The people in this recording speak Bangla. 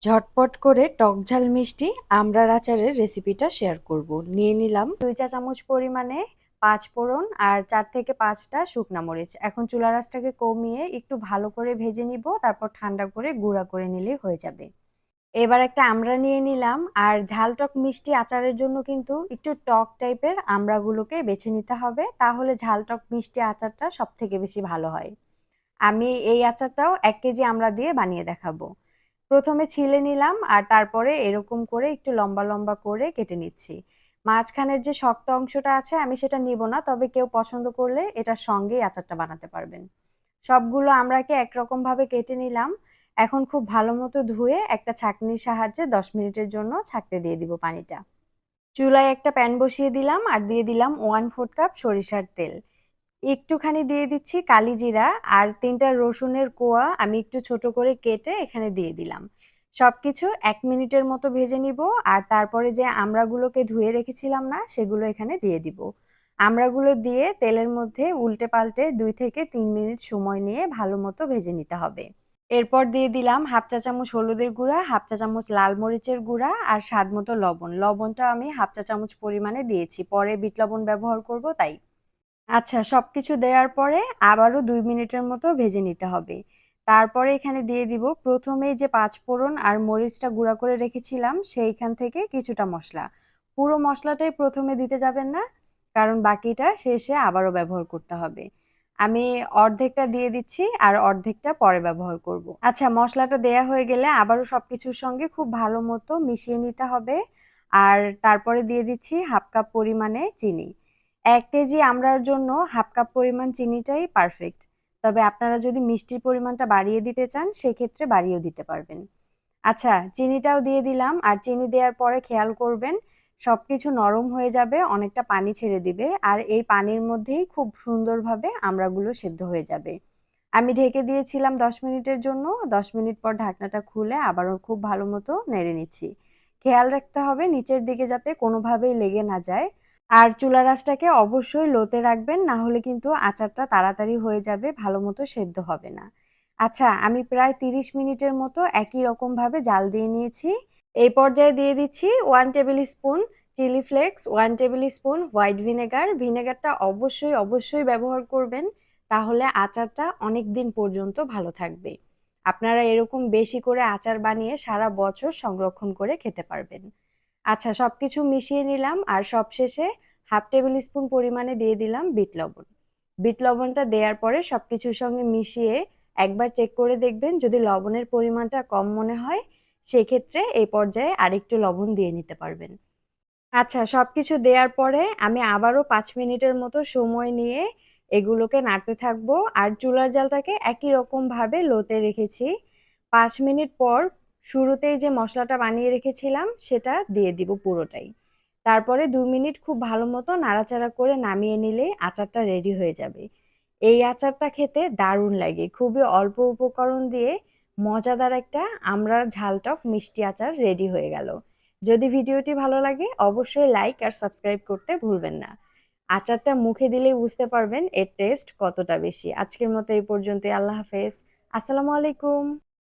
ঝটপট করে টক ঝাল মিষ্টি আমড়ার আচারের রেসিপিটা শেয়ার করব। নিয়ে নিলাম 2 চা চামচ পরিমাণে পাঁচ ফোড়ন আর 4 থেকে 5টা শুকনা মরিচ। এখন চুলা রাসটাকে কমিয়ে একটু ভালো করে ভেজে নিব, তারপর ঠান্ডা করে গুঁড়া করে নিলেই হয়ে যাবে। এবার একটা আমড়া নিয়ে নিলাম, আর ঝাল টক মিষ্টি আচারের জন্য কিন্তু একটু টক টাইপের আমড়াগুলোকে বেছে নিতে হবে, তাহলে ঝাল টক মিষ্টি আচারটা সব থেকে বেশি ভালো হয়। আমি এই আচারটাও 1 কেজি আমড়া দিয়ে বানিয়ে দেখাবো। প্রথমে ছিলে নিলাম আর তারপরে এরকম করে একটু লম্বা লম্বা করে কেটে নিচ্ছি। মাঝখানের যে শক্ত অংশটা আছে আমি সেটা নিব না, তবে কেউ পছন্দ করলে এটার সঙ্গেই আচারটা বানাতে পারবেন। সবগুলো আমড়াকে একরকম ভাবে কেটে নিলাম। এখন খুব ভালো মতো ধুয়ে একটা ছাঁকনির সাহায্যে 10 মিনিটের জন্য ছাঁকতে দিয়ে দিব পানিটা। চুলায় একটা প্যান বসিয়ে দিলাম আর দিয়ে দিলাম 1/4 কাপ সরিষার তেল। একটুখানি দিয়ে দিচ্ছি কালি জিরা, আর 3টা রসুনের কোয়া আমি একটু ছোট করে কেটে এখানে দিয়ে দিলাম। সবকিছু 1 মিনিটের মতো ভেজে নিব, আর তারপরে যে আমড়াগুলোকে ধুয়ে রেখেছিলাম না সেগুলো এখানে দিয়ে দিব। আমড়াগুলো দিয়ে তেলের মধ্যে উল্টে পাল্টে 2 থেকে 3 মিনিট সময় নিয়ে ভালো মতো ভেজে নিতে হবে। এরপর দিয়ে দিলাম 1/2 চা চামচ হলুদের গুঁড়া, 1/2 চা চামচ লাল মরিচের গুঁড়া আর স্বাদ মতো লবণ। লবণটা আমি 1/2 চা চামচ পরিমাণে দিয়েছি, পরে বিট লবণ ব্যবহার করব তাই। আচ্ছা, সবকিছু দেওয়ার পরে আবারও 2 মিনিটের মতো ভেজে নিতে হবে। তারপরে এখানে দিয়ে দিব প্রথমেই যে পাঁচফোড়ন আর মরিচটা গুঁড়া করে রেখেছিলাম সেইখান থেকে কিছুটা মশলা। পুরো মশলাটাই প্রথমে দিতে যাবেন না, কারণ বাকিটা শেষে আবারও ব্যবহার করতে হবে। আমি অর্ধেকটা দিয়ে দিচ্ছি আর অর্ধেকটা পরে ব্যবহার করব। আচ্ছা, মশলাটা দেয়া হয়ে গেলে আবারও সবকিছুর সঙ্গে খুব ভালো মতো মিশিয়ে নিতে হবে। আর তারপরে দিয়ে দিচ্ছি 1/2 কাপ পরিমাণে চিনি। 1 কেজি আমড়ার জন্য 1/2 কাপ পরিমাণ চিনিটাই পারফেক্ট। তবে আপনারা যদি মিষ্টির পরিমাণটা বাড়িয়ে দিতে চান সেক্ষেত্রে বাড়িয়েও দিতে পারবেন। আচ্ছা, চিনিটাও দিয়ে দিলাম, আর চিনি দেওয়ার পরে খেয়াল করবেন সবকিছু নরম হয়ে যাবে, অনেকটা পানি ছেড়ে দিবে, আর এই পানির মধ্যেই খুব সুন্দরভাবে আমড়াগুলো সেদ্ধ হয়ে যাবে। আমি ঢেকে দিয়েছিলাম 10 মিনিটের জন্য। 10 মিনিট পর ঢাকনাটা খুলে আবারও খুব ভালো মতো নেড়ে নিচ্ছি। খেয়াল রাখতে হবে নিচের দিকে যাতে কোনোভাবেই লেগে না যায়। আর চুলা রাসটাকে অবশ্যই লোতে রাখবেন, না হলে কিন্তু আচারটা তাড়াতাড়ি হয়ে যাবে, ভালো মতো সেদ্ধ হবে না। আচ্ছা, আমি প্রায় 30 মিনিটের মতো একই রকমভাবে জাল দিয়ে নিয়েছি। এই পর্যায়ে দিয়ে দিচ্ছি 1 tablespoon chilli flakes, 1 tablespoon white vinegar. ভিনেগারটা অবশ্যই ব্যবহার করবেন, তাহলে আচারটা অনেক দিন পর্যন্ত ভালো থাকবে। আপনারা এরকম বেশি করে আচার বানিয়ে সারা বছর সংরক্ষণ করে খেতে পারবেন। আচ্ছা, সবকিছু মিশিয়ে নিলাম আর সবশেষে 1/2 টেবিল স্পুন পরিমাণে দিয়ে দিলাম বিট লবণ। বিট লবণটা দেওয়ার পরে সবকিছুর সঙ্গে মিশিয়ে একবার চেক করে দেখবেন, যদি লবণের পরিমাণটা কম মনে হয় সেক্ষেত্রে এই পর্যায়ে আরেকটু লবণ দিয়ে নিতে পারবেন। আচ্ছা, সবকিছু দেওয়ার পরে আমি আবারও 5 মিনিটের মতো সময় নিয়ে এগুলোকে নাড়তে থাকবো, আর চুলার জালটাকে একই রকমভাবে লোতে রেখেছি। 5 মিনিট পর শুরুতেই যে মশলাটা বানিয়ে রেখেছিলাম সেটা দিয়ে দিব পুরোটাই। তারপরে 2 মিনিট খুব ভালো মতো নাড়াচাড়া করে নামিয়ে নিলেই আচারটা রেডি হয়ে যাবে। এই আচারটা খেতে দারুণ লাগে, খুবই অল্প উপকরণ দিয়ে মজাদার একটা আমড়ার ঝালটক মিষ্টি আচার রেডি হয়ে গেল। যদি ভিডিওটি ভালো লাগে অবশ্যই লাইক আর সাবস্ক্রাইব করতে ভুলবেন না। আচারটা মুখে দিলেই বুঝতে পারবেন এর টেস্ট কতটা বেশি। আজকের মতো এই পর্যন্তই। আল্লাহ হাফেজ। আসসালামু আলাইকুম।